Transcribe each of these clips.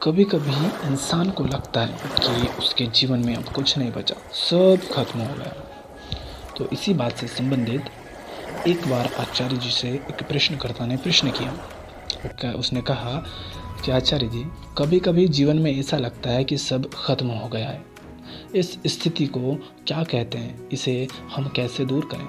कभी कभी इंसान को लगता है कि उसके जीवन में अब कुछ नहीं बचा, सब खत्म हो गया। तो इसी बात से संबंधित एक बार आचार्य जी से एक प्रश्नकर्ता ने प्रश्न किया। उसने कहा कि आचार्य जी, कभी कभी जीवन में ऐसा लगता है कि सब खत्म हो गया है। इस स्थिति को क्या कहते हैं, इसे हम कैसे दूर करें?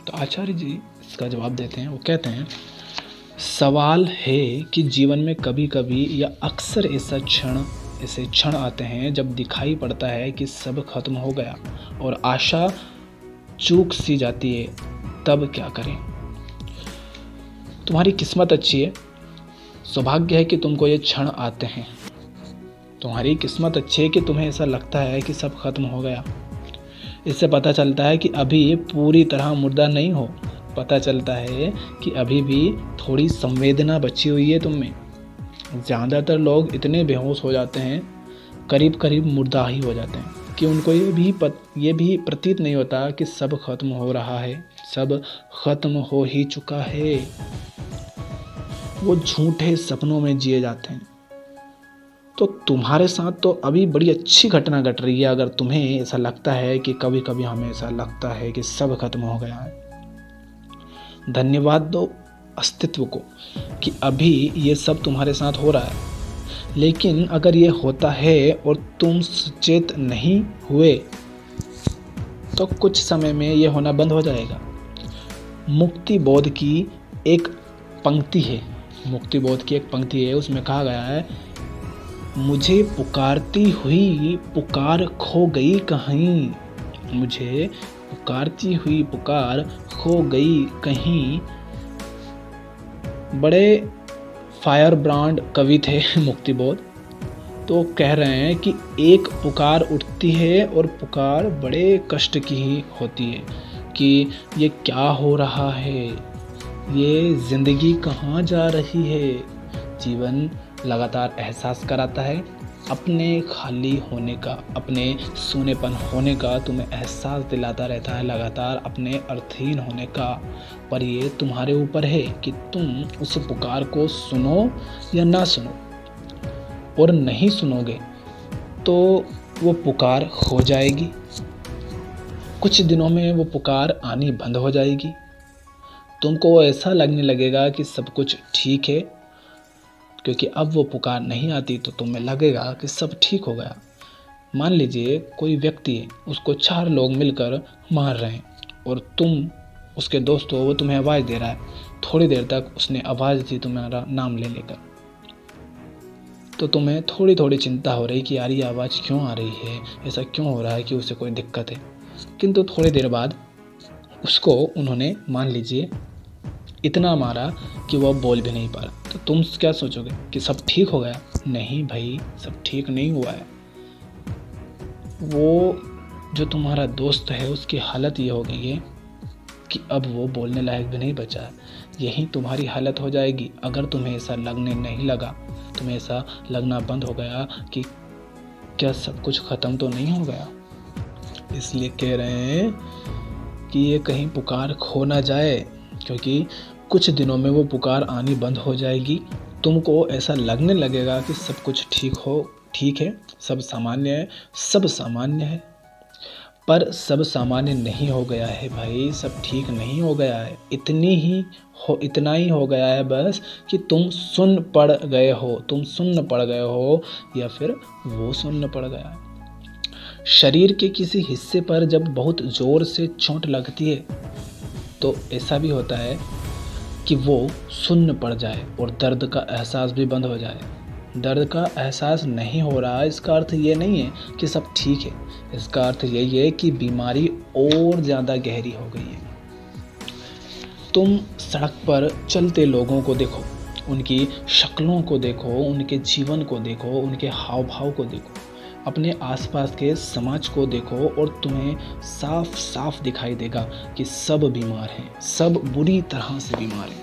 तो आचार्य जी इसका जवाब देते हैं। वो कहते हैं, सवाल है कि जीवन में कभी कभी या अक्सर ऐसे क्षण आते हैं जब दिखाई पड़ता है कि सब खत्म हो गया और आशा चूक सी जाती है। तब क्या करें? तुम्हारी किस्मत अच्छी है, सौभाग्य है कि तुमको ये क्षण आते हैं। तुम्हारी किस्मत अच्छी है कि तुम्हें ऐसा लगता है कि सब खत्म हो गया। इससे पता चलता है कि अभी पूरी तरह मुर्दा नहीं हो। पता चलता है कि अभी भी थोड़ी संवेदना बची हुई है तुम में। ज़्यादातर लोग इतने बेहोश हो जाते हैं, करीब करीब मुर्दा ही हो जाते हैं, कि उनको ये भी प्रतीत नहीं होता कि सब खत्म हो रहा है, सब खत्म हो ही चुका है। वो झूठे सपनों में जिए जाते हैं। तो तुम्हारे साथ तो अभी बड़ी अच्छी घटना घट रही है। अगर तुम्हें ऐसा लगता है कि कभी कभी हमें ऐसा लगता है कि सब खत्म हो गया है, धन्यवाद दो अस्तित्व को कि अभी ये सब तुम्हारे साथ हो रहा है। लेकिन अगर ये होता है और तुम सचेत नहीं हुए तो कुछ समय में ये होना बंद हो जाएगा। मुक्ति बोध की एक पंक्ति है, उसमें कहा गया है, मुझे पुकारती हुई पुकार खो गई कहीं। मुझे पुकारती हुई पुकार खो गई कहीं। बड़े फायर ब्रांड कवि थे मुक्तिबोध। तो कह रहे हैं कि एक पुकार उठती है और पुकार बड़े कष्ट की ही होती है कि ये क्या हो रहा है, ये जिंदगी कहाँ जा रही है। जीवन लगातार एहसास कराता है अपने खाली होने का, अपने सूनेपन होने का। तुम्हें एहसास दिलाता रहता है लगातार अपने अर्थहीन होने का। पर ये तुम्हारे ऊपर है कि तुम उस पुकार को सुनो या ना सुनो। और नहीं सुनोगे तो वो पुकार हो जाएगी। कुछ दिनों में वो पुकार आनी बंद हो जाएगी। तुमको ऐसा लगने लगेगा कि सब कुछ ठीक है, क्योंकि अब वो पुकार नहीं आती तो तुम्हें लगेगा कि सब ठीक हो गया। मान लीजिए कोई व्यक्ति है, उसको 4 लोग मिलकर मार रहे हैं और तुम उसके दोस्त हो, वो तुम्हें आवाज़ दे रहा है। थोड़ी देर तक उसने आवाज़ दी तुम्हारा नाम ले लेकर, तो तुम्हें थोड़ी थोड़ी चिंता हो रही कि यार ये आवाज़ क्यों आ रही है, ऐसा क्यों हो रहा है कि उसे कोई दिक्कत है। किंतु थोड़ी देर बाद उसको उन्होंने मान लीजिए इतना मारा कि वह बोल भी नहीं पा रहा। तो तुम क्या सोचोगे कि सब ठीक हो गया? नहीं भाई, सब ठीक नहीं हुआ है। वो जो तुम्हारा दोस्त है उसकी हालत ये हो गई है कि अब वो बोलने लायक भी नहीं बचा है। यही तुम्हारी हालत हो जाएगी अगर तुम्हें ऐसा लगने नहीं लगा, तुम्हें ऐसा लगना बंद हो गया कि क्या सब कुछ ख़त्म तो नहीं हो गया। इसलिए कह रहे हैं कि ये कहीं पुकार खो ना जाए, क्योंकि कुछ दिनों में वो पुकार आनी बंद हो जाएगी। तुमको ऐसा लगने लगेगा कि सब कुछ ठीक है, सब सामान्य है, सब सामान्य है। पर सब सामान्य नहीं हो गया है भाई, सब ठीक नहीं हो गया है। इतना ही हो गया है बस कि तुम सुन्न पड़ गए हो या फिर वो सुन्न पड़ गया है। शरीर के किसी हिस्से पर जब बहुत ज़ोर से चोट लगती है तो ऐसा भी होता है कि वो सुन्न पड़ जाए और दर्द का एहसास भी बंद हो जाए। दर्द का एहसास नहीं हो रहा, इसका अर्थ ये नहीं है कि सब ठीक है। इसका अर्थ यही है कि बीमारी और ज़्यादा गहरी हो गई है। तुम सड़क पर चलते लोगों को देखो, उनकी शक्लों को देखो, उनके जीवन को देखो, उनके हाव भाव को देखो, अपने आसपास के समाज को देखो और तुम्हें साफ साफ दिखाई देगा कि सब बीमार हैं, सब बुरी तरह से बीमार हैं।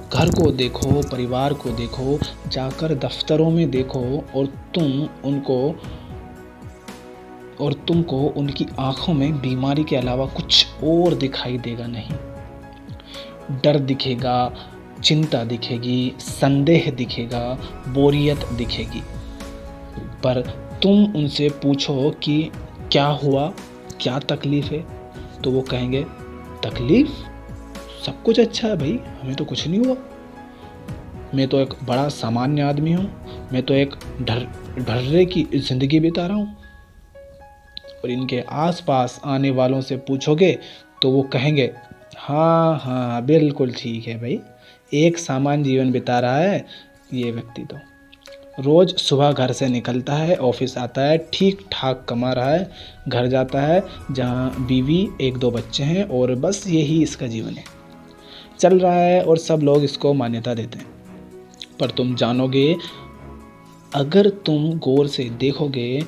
घर को देखो, परिवार को देखो, जाकर दफ्तरों में देखो और तुमको उनकी आंखों में बीमारी के अलावा कुछ और दिखाई देगा नहीं। डर दिखेगा, चिंता दिखेगी, संदेह दिखेगा, बोरियत दिखेगी। पर तुम उनसे पूछो कि क्या हुआ, क्या तकलीफ़ है, तो वो कहेंगे तकलीफ़? सब कुछ अच्छा है भाई, हमें तो कुछ नहीं हुआ। मैं तो एक बड़ा सामान्य आदमी हूँ, मैं तो एक ढर्रे की ज़िंदगी बिता रहा हूँ। और इनके आसपास आने वालों से पूछोगे तो वो कहेंगे हाँ हाँ बिल्कुल ठीक है भाई, एक सामान्य जीवन बिता रहा है ये व्यक्ति तो। रोज़ सुबह घर से निकलता है, ऑफिस आता है, ठीक ठाक कमा रहा है, घर जाता है जहाँ बीवी, एक दो बच्चे हैं और बस यही इसका जीवन है, चल रहा है और सब लोग इसको मान्यता देते हैं। पर तुम जानोगे, अगर तुम गौर से देखोगे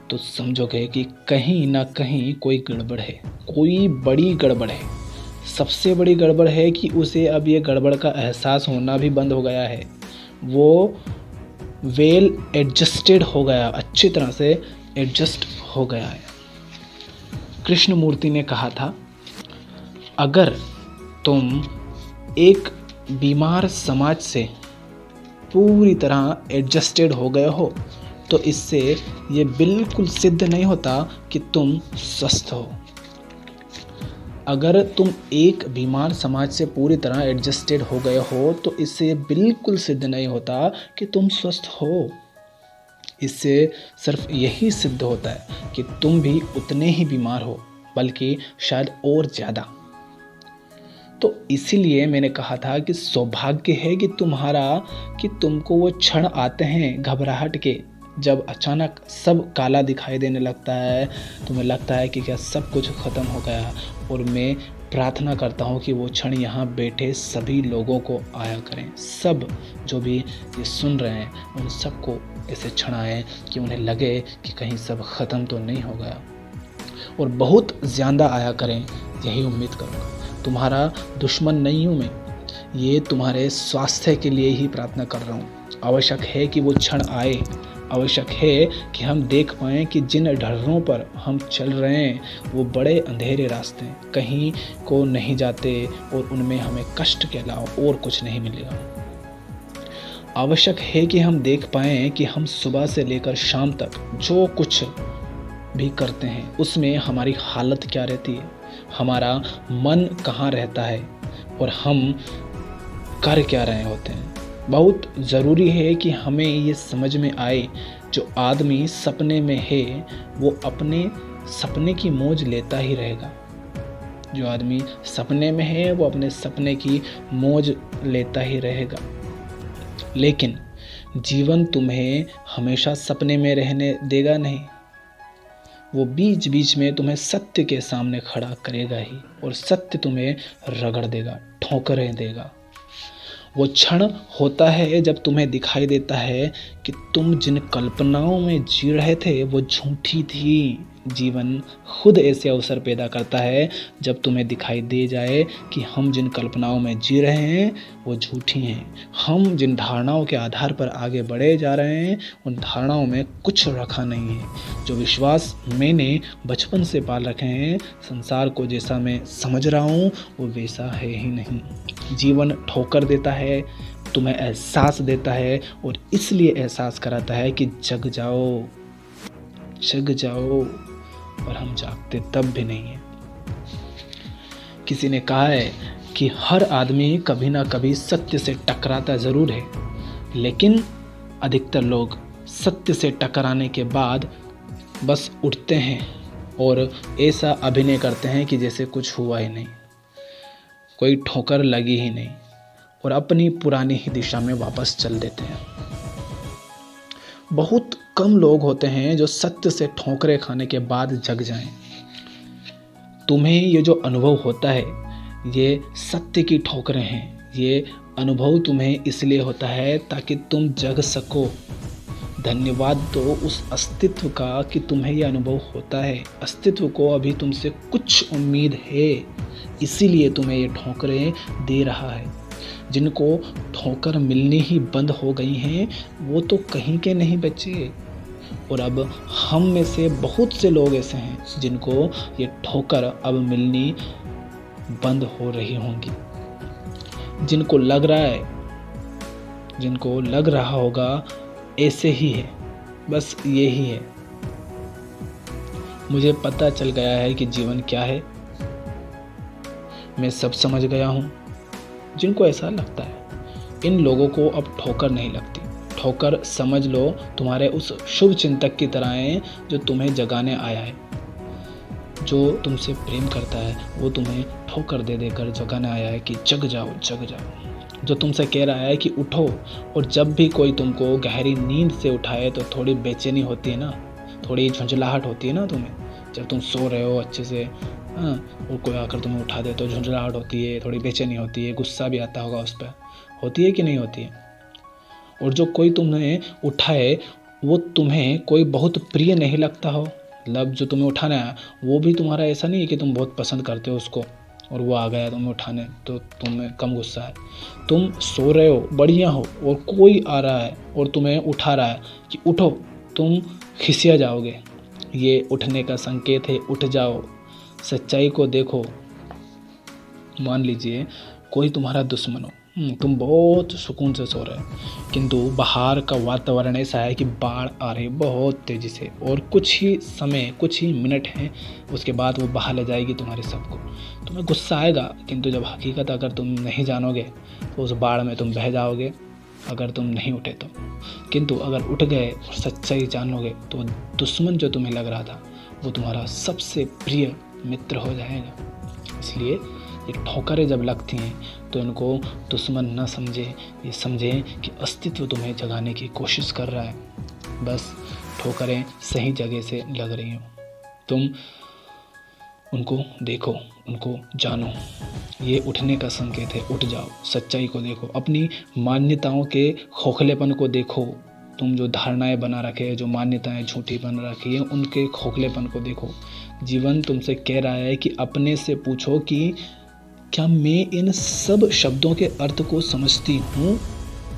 तो समझोगे कि कहीं ना कहीं कोई गड़बड़ है, कोई बड़ी गड़बड़ है। सबसे बड़ी गड़बड़ है कि उसे अब ये गड़बड़ का एहसास होना भी बंद हो गया है। वो वेल एडजस्टेड हो गया, अच्छी तरह से एडजस्ट हो गया है। कृष्णमूर्ति ने कहा था, अगर तुम एक बीमार समाज से पूरी तरह एडजस्टेड हो गए हो तो इससे ये बिल्कुल सिद्ध नहीं होता कि तुम स्वस्थ हो। अगर तुम एक बीमार समाज से पूरी तरह एडजस्टेड हो गए हो तो इससे बिल्कुल सिद्ध नहीं होता कि तुम स्वस्थ हो। इससे सिर्फ यही सिद्ध होता है कि तुम भी उतने ही बीमार हो, बल्कि शायद और ज़्यादा। तो इसीलिए मैंने कहा था कि सौभाग्य है कि तुमको वो क्षण आते हैं घबराहट के, जब अचानक सब काला दिखाई देने लगता है, तुम्हें लगता है कि क्या सब कुछ ख़त्म हो गया। और मैं प्रार्थना करता हूँ कि वो क्षण यहाँ बैठे सभी लोगों को आया करें, सब जो भी ये सुन रहे हैं उन सबको ऐसे क्षण आए कि उन्हें लगे कि कहीं सब ख़त्म तो नहीं हो गया, और बहुत ज़्यादा आया करें, यही उम्मीद करूँगा। तुम्हारा दुश्मन नहीं हूँ मैं, ये तुम्हारे स्वास्थ्य के लिए ही प्रार्थना कर रहा हूँ। आवश्यक है कि वो क्षण आए, आवश्यक है कि हम देख पाएँ कि जिन ढर्रों पर हम चल रहे हैं वो बड़े अंधेरे रास्ते हैं, कहीं को नहीं जाते और उनमें हमें कष्ट के अलावा और कुछ नहीं मिलेगा। आवश्यक है कि हम देख पाएँ कि हम सुबह से लेकर शाम तक जो कुछ भी करते हैं उसमें हमारी हालत क्या रहती है, हमारा मन कहाँ रहता है और हम कर क्या रहे होते हैं। बहुत ज़रूरी है कि हमें ये समझ में आए, जो आदमी सपने में है वो अपने सपने की मौज लेता ही रहेगा। जो आदमी सपने में है वो अपने सपने की मौज लेता ही रहेगा। लेकिन जीवन तुम्हें हमेशा सपने में रहने देगा नहीं, वो बीच बीच में तुम्हें सत्य के सामने खड़ा करेगा ही, और सत्य तुम्हें रगड़ देगा, ठोकरें देगा। वो क्षण होता है जब तुम्हें दिखाई देता है कि तुम जिन कल्पनाओं में जी रहे थे वो झूठी थी। जीवन खुद ऐसे अवसर पैदा करता है जब तुम्हें दिखाई दे जाए कि हम जिन कल्पनाओं में जी रहे हैं वो झूठी हैं। हम जिन धारणाओं के आधार पर आगे बढ़े जा रहे हैं उन धारणाओं में कुछ रखा नहीं है। जो विश्वास मैंने बचपन से पाल रखे हैं, संसार को जैसा मैं समझ रहा हूँ वो वैसा है ही नहीं। जीवन ठोकर देता है, तुम्हें एहसास देता है, और इसलिए एहसास कराता है कि जग जाओ, जग जाओ, और हम जागते तब भी नहीं है। किसी ने कहा है कि हर आदमी कभी ना कभी सत्य से टकराता ज़रूर है, लेकिन अधिकतर लोग सत्य से टकराने के बाद बस उठते हैं और ऐसा अभिनय करते हैं कि जैसे कुछ हुआ ही नहीं, कोई ठोकर लगी ही नहीं, और अपनी पुरानी ही दिशा में वापस चल देते हैं। बहुत कम लोग होते हैं जो सत्य से ठोकरें खाने के बाद जग जाएं। तुम्हें ये जो अनुभव होता है ये सत्य की ठोकरें हैं। ये अनुभव तुम्हें इसलिए होता है ताकि तुम जग सको। धन्यवाद तो उस अस्तित्व का कि तुम्हें ये अनुभव होता है। अस्तित्व को अभी तुमसे कुछ उम्मीद है, इसीलिए तुम्हें ये ठोकरें दे रहा है। जिनको ठोकर मिलनी ही बंद हो गई हैं वो तो कहीं के नहीं बचे, और अब हम में से बहुत से लोग ऐसे हैं जिनको ये ठोकर अब मिलनी बंद हो रही होंगी। जिनको लग रहा होगा ऐसे ही है, बस ये ही है। मुझे पता चल गया है कि जीवन क्या है, मैं सब समझ गया हूँ। जिनको ऐसा लगता है, इन लोगों को अब ठोकर नहीं लगती। ठोकर समझ लो तुम्हारे उस शुभ चिंतक की तरह है जो तुम्हें जगाने आया है। जो तुमसे प्रेम करता है वो तुम्हें ठोकर दे देकर जगाने आया है कि जग जाओ जग जाओ। जो तुमसे कह रहा है कि उठो, और जब भी कोई तुमको गहरी नींद से उठाए तो थोड़ी बेचैनी होती है ना, थोड़ी झुंझलाहट होती है ना तुम्हें, जब तुम सो रहे हो अच्छे से, हाँ, और कोई आकर तुम्हें उठा दे तो झुंझलाहट होती है, थोड़ी बेचैनी होती है, गुस्सा भी आता होगा उस पर, होती है कि नहीं होती है। और जो कोई तुम्हें उठाए वो तुम्हें कोई बहुत प्रिय नहीं लगता हो, मतलब जो तुम्हें उठाना है वो भी तुम्हारा ऐसा नहीं है कि तुम बहुत पसंद करते हो उसको, और वो आ गया तुम्हें उठाने तो तुम्हें कम गुस्सा है। तुम सो रहे हो, बढ़िया हो, और कोई आ रहा है और तुम्हें उठा रहा है कि उठो, तुम खिसिया जाओगे। ये उठने का संकेत है, उठ जाओ, सच्चाई को देखो। मान लीजिए कोई तुम्हारा दुश्मन हो, तुम बहुत सुकून से सो रहे हो, किंतु बाहर का वातावरण ऐसा है कि बाढ़ आ रही है बहुत तेज़ी से, और कुछ ही मिनट हैं उसके बाद वो बहा ले जाएगी तुम्हारे सबको। तुम्हें गुस्सा आएगा, किंतु जब हकीकत अगर तुम नहीं जानोगे तो उस बाढ़ में तुम बह जाओगे, अगर तुम नहीं उठे तो। किंतु अगर उठ गए और सच्चाई जानोगे तो दुश्मन जो तुम्हें लग रहा था वो तुम्हारा सबसे प्रिय मित्र हो जाएगा। इसलिए ये ठोकरें जब लगती हैं तो इनको दुश्मन न समझे, ये समझें कि अस्तित्व तुम्हें जगाने की कोशिश कर रहा है। बस ठोकरें सही जगह से लग रही हो, तुम उनको देखो, उनको जानो। ये उठने का संकेत है, उठ जाओ, सच्चाई को देखो, अपनी मान्यताओं के खोखलेपन को देखो। तुम जो धारणाएं बना रखे, जो मान्यताएं झूठी बना रखी है, उनके खोखलेपन को देखो। जीवन तुमसे कह रहा है कि अपने से पूछो कि क्या मैं इन सब शब्दों के अर्थ को समझती हूँ?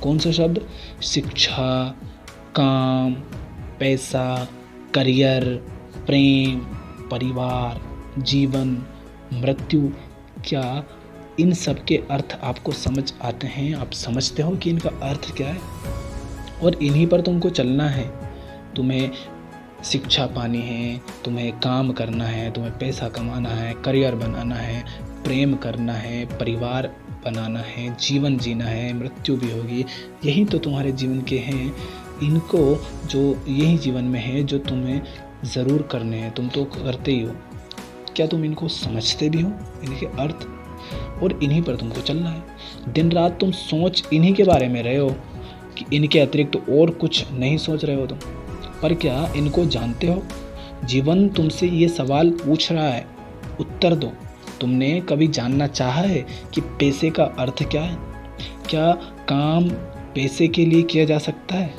कौन सा शब्द? शिक्षा, काम, पैसा, करियर, प्रेम, परिवार, जीवन, मृत्यु, क्या इन सब के अर्थ आपको समझ आते हैं? आप समझते हो कि इनका अर्थ क्या है? और इन्हीं पर तुमको चलना है। तुम्हें शिक्षा पानी है, तुम्हें काम करना है, तुम्हें पैसा कमाना है, करियर बनाना है, प्रेम करना है, परिवार बनाना है, जीवन जीना है, मृत्यु भी होगी। यही तो तुम्हारे जीवन के हैं। इनको जो यही जीवन में है जो तुम्हें ज़रूर करने हैं, तुम तो करते ही हो। क्या तुम इनको समझते भी हो, इनके अर्थ? और इन्हीं पर तुमको चलना है। दिन रात तुम सोच इन्हीं के बारे में रहे हो कि इनके अतिरिक्त तो और कुछ नहीं सोच रहे हो तुम। पर क्या इनको जानते हो? जीवन तुमसे ये सवाल पूछ रहा है, उत्तर दो। तुमने कभी जानना चाहा है कि पैसे का अर्थ क्या है? क्या काम पैसे के लिए किया जा सकता है?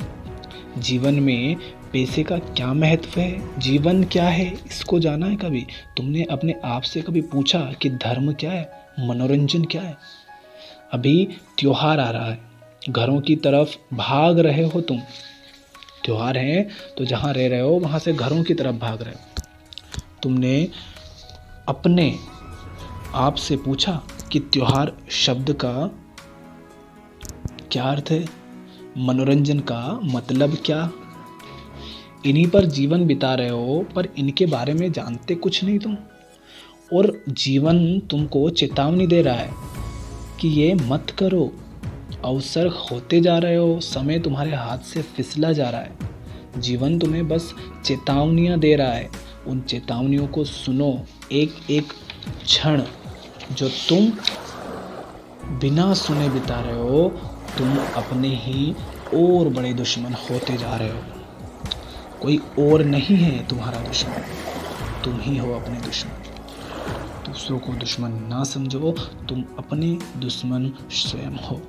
जीवन में पैसे का क्या महत्व है? जीवन क्या है, इसको जाना है कभी? तुमने अपने आप से कभी पूछा कि धर्म क्या है, मनोरंजन क्या है? अभी त्योहार आ रहा है, घरों की तरफ भाग रहे हो तुम। त्योहार है तो जहाँ रह रहे हो वहाँ से घरों की तरफ भाग रहे हो। तुमने अपने आप से पूछा कि त्योहार शब्द का क्या अर्थ है, मनोरंजन का मतलब क्या? इन्हीं पर जीवन बिता रहे हो, पर इनके बारे में जानते कुछ नहीं तुम। और जीवन तुमको चेतावनी दे रहा है कि ये मत करो, अवसर होते जा रहे हो, समय तुम्हारे हाथ से फिसला जा रहा है। जीवन तुम्हें बस चेतावनियाँ दे रहा है, उन चेतावनियों को सुनो। एक एक क्षण जो तुम बिना सुने बिता रहे हो, तुम अपने ही और बड़े दुश्मन होते जा रहे हो। कोई और नहीं है तुम्हारा दुश्मन, तुम ही हो अपने दुश्मन। दूसरों को दुश्मन ना समझो, तुम अपने दुश्मन स्वयं हो।